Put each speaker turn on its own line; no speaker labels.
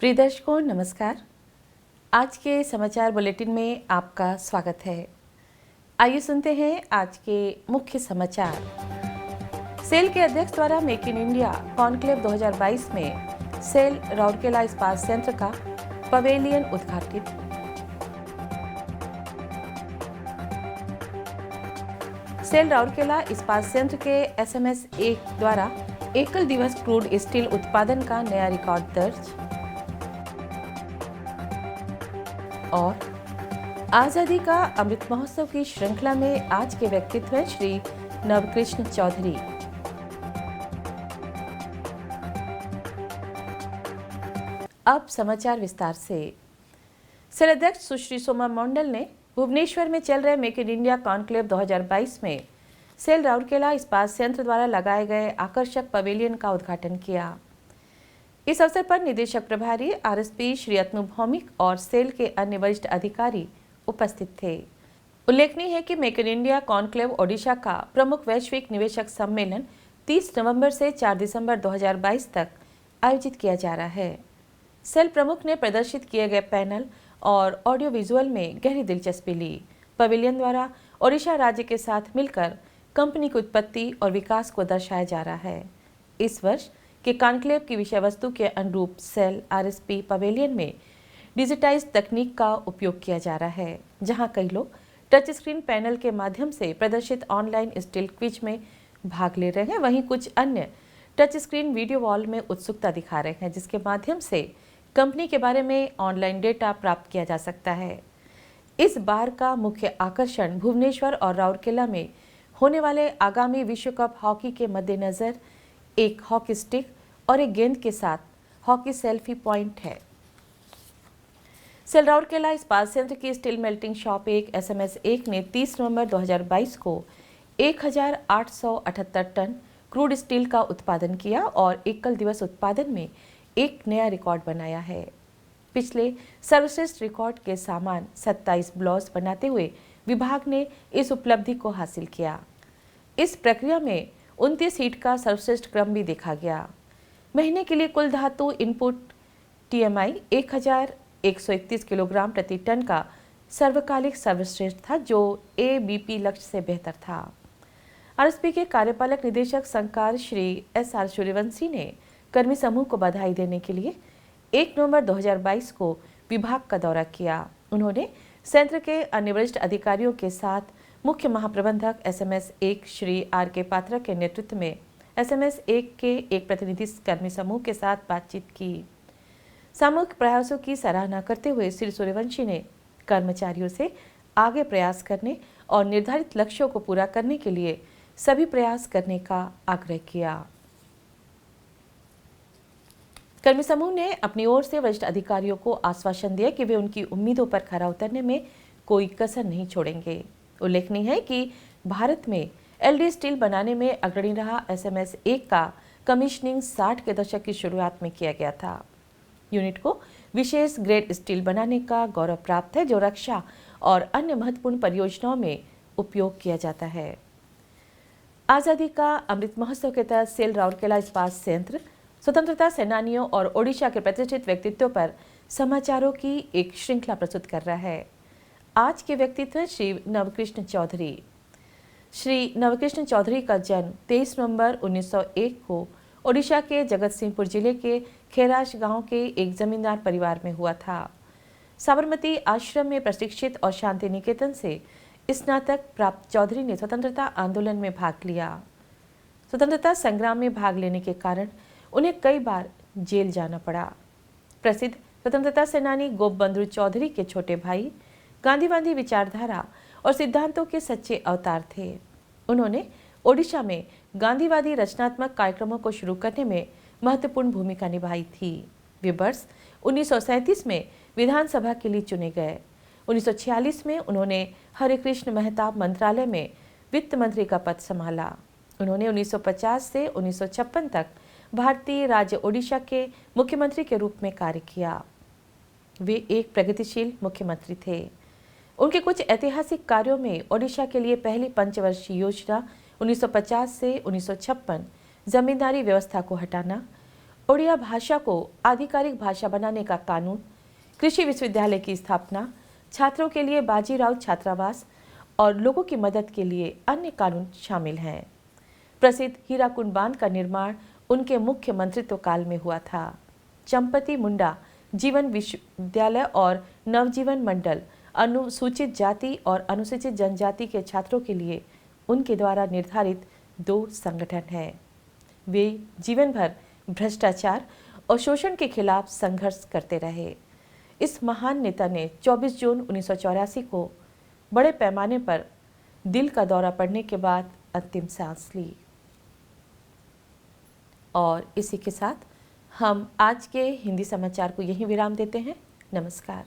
प्रिय दर्शकों नमस्कार। आज के समाचार बुलेटिन में आपका स्वागत है। आइए सुनते हैं आज के मुख्य समाचार। सेल के अध्यक्ष द्वारा मेक इन इंडिया कॉन्क्लेव 2022 में सेल राउरकेला इस्पात संयंत्र का पवेलियन उद्घाटित। सेल राउरकेला इस्पात संयंत्र के SMS 1 द्वारा एकल दिवस क्रूड स्टील उत्पादन का नया रिकॉर्ड दर्ज। और आजादी का अमृत महोत्सव की श्रृंखला में आज के व्यक्तित्व हैं श्री नवकृष्ण चौधरी। अब समाचार विस्तार से। सेल अध्यक्ष सुश्री सोमा मंडल ने भुवनेश्वर में चल रहे मेक इन इंडिया कॉन्क्लेव 2022 में सेल राउरकेला इस्पात संयंत्र द्वारा लगाए गए आकर्षक पवेलियन का उद्घाटन किया। इस अवसर पर निदेशक प्रभारी RSP श्री अतनु भौमिक और सेल के अन्य वरिष्ठ अधिकारी उपस्थित थे। उल्लेखनीय है कि make in India conclave Odisha का प्रमुख वैश्विक निवेशक सम्मेलन 30 नवंबर से 4 दिसंबर 2022 तक आयोजित किया जा रहा है। सेल प्रमुख ने प्रदर्शित किए गए पैनल और ऑडियो विजुअल में गहरी दिलचस्पी ली। पवेलियन द्वारा ओडिशा राज्य के साथ मिलकर कंपनी की उत्पत्ति और विकास को दर्शाया जा रहा है। इस वर्ष के कॉन्क्लेव की विषय वस्तु के अनुरूप सेल RSP पवेलियन में डिजिटाइज तकनीक का उपयोग किया जा रहा है, जहां कई लोग टच स्क्रीन पैनल के माध्यम से प्रदर्शित ऑनलाइन स्टील क्विज में भाग ले रहे हैं। वहीं कुछ अन्य टच स्क्रीन वीडियो वॉल में उत्सुकता दिखा रहे हैं, जिसके माध्यम से कंपनी के बारे में ऑनलाइन डेटा प्राप्त किया जा सकता है। इस बार का मुख्य आकर्षण भुवनेश्वर और राउरकेला में होने वाले आगामी विश्व कप हॉकी के मद्देनजर एक हॉकी स्टिक और एक गेंद के साथ हॉकी सेल्फी पॉइंट है। सेल राउरकेला इस्पात संयंत्र की स्टील मेल्टिंग शॉप एक SMS 1 ने 30 नवंबर 2022 को 1878 टन क्रूड स्टील का उत्पादन किया और एकल दिवस उत्पादन में एक नया रिकॉर्ड बनाया है। पिछले सर्वश्रेष्ठ रिकॉर्ड के समान 27 ब्लाउज बनाते हुए विभाग ने इस उपलब्धि को हासिल किया। इस प्रक्रिया में 29 हीट का सर्वश्रेष्ठ क्रम भी देखा गया। महीने के लिए कुल धातु इनपुट TMI 1131 किलोग्राम प्रति टन का सर्वकालिक सर्वश्रेष्ठ था, जो ABP लक्ष्य से बेहतर था। RSP के कार्यपालक निदेशक संकार श्री SR सूर्यवंशी ने कर्मी समूह को बधाई देने के लिए 1 नवंबर 2022 को विभाग का दौरा किया। उन्होंने संयंत्र के अन्य वरिष्ठ अधिकारियों के साथ मुख्य महाप्रबंधक SMS 1 श्री RK पात्रा के नेतृत्व में SMS 1 के एक प्रतिनिधि कर्मी समूह के साथ बातचीत की। सामूहिक प्रयासों की सराहना करते हुए श्री सूर्यवंशी ने कर्मचारियों से आगे प्रयास करने और निर्धारित लक्ष्यों को पूरा करने के लिए सभी प्रयास करने का आग्रह किया। कर्मी समूह ने अपनी ओर से वरिष्ठ अधिकारियों को आश्वासन दिया कि वे उनकी उम्मीदों पर खरा उतरने में कोई कसर नहीं छोड़ेंगे। उल्लेखनीय है कि भारत में LD स्टील बनाने में अग्रणी रहा SMS 1 का कमीशनिंग 60 के दशक की शुरुआत में किया गया था। यूनिट को विशेष ग्रेड स्टील बनाने का गौरव प्राप्त है, जो रक्षा और अन्य महत्वपूर्ण परियोजनाओं में उपयोग किया जाता है। आजादी का अमृत महोत्सव के तहत सेल राउरकेला इस्पात संयंत्र स्वतंत्रता सेनानियों और ओडिशा के प्रतिष्ठित व्यक्तित्व पर समाचारों की एक श्रृंखला प्रस्तुत कर रहा है। आज के व्यक्तित्व श्री नवकृष्ण चौधरी। श्री नवकृष्ण चौधरी का जन्म 23 नवंबर 1901 को ओडिशा के जगत सिंहपुर जिले के खेराश गांव के एक जमींदार परिवार में हुआ था। साबरमती आश्रम में प्रशिक्षित और शांति निकेतन से स्नातक प्राप्त चौधरी ने स्वतंत्रता आंदोलन में भाग लिया। स्वतंत्रता संग्राम में भाग लेने के कारण उन्हें कई बार जेल जाना पड़ा। प्रसिद्ध स्वतंत्रता सेनानी गोपबंधु चौधरी के छोटे भाई गांधीवादी विचारधारा और सिद्धांतों के सच्चे अवतार थे। उन्होंने ओडिशा में गांधीवादी रचनात्मक कार्यक्रमों को शुरू करने में महत्वपूर्ण भूमिका निभाई थी। वे वर्ष 1937 में विधानसभा के लिए चुने गए। 1946 में उन्होंने हरे कृष्ण मेहताब मंत्रालय में वित्त मंत्री का पद संभाला। उन्होंने 1950 से 1956 तक भारतीय राज्य ओडिशा के मुख्यमंत्री के रूप में कार्य किया। वे एक प्रगतिशील मुख्यमंत्री थे। उनके कुछ ऐतिहासिक कार्यों में ओडिशा के लिए पहली पंचवर्षीय योजना 1950 से 1956 जमींदारी व्यवस्था को हटाना उड़िया भाषा को आधिकारिक भाषा बनाने का कानून, कृषि विश्वविद्यालय की स्थापना, छात्रों के लिए बाजीराव छात्रावास और लोगों की मदद के लिए अन्य कानून शामिल हैं। प्रसिद्ध हीराकुंड बांध का निर्माण उनके मुख्य मंत्रित्व काल में हुआ था। चंपती मुंडा जीवन विश्वविद्यालय और नवजीवन मंडल अनुसूचित जाति और अनुसूचित जनजाति के छात्रों के लिए उनके द्वारा निर्धारित 2 संगठन हैं। वे जीवन भर भ्रष्टाचार और शोषण के खिलाफ संघर्ष करते रहे। इस महान नेता ने 24 जून 1984 को बड़े पैमाने पर दिल का दौरा पड़ने के बाद अंतिम सांस ली। और इसी के साथ हम आज के हिंदी समाचार को यहीं विराम देते हैं। नमस्कार।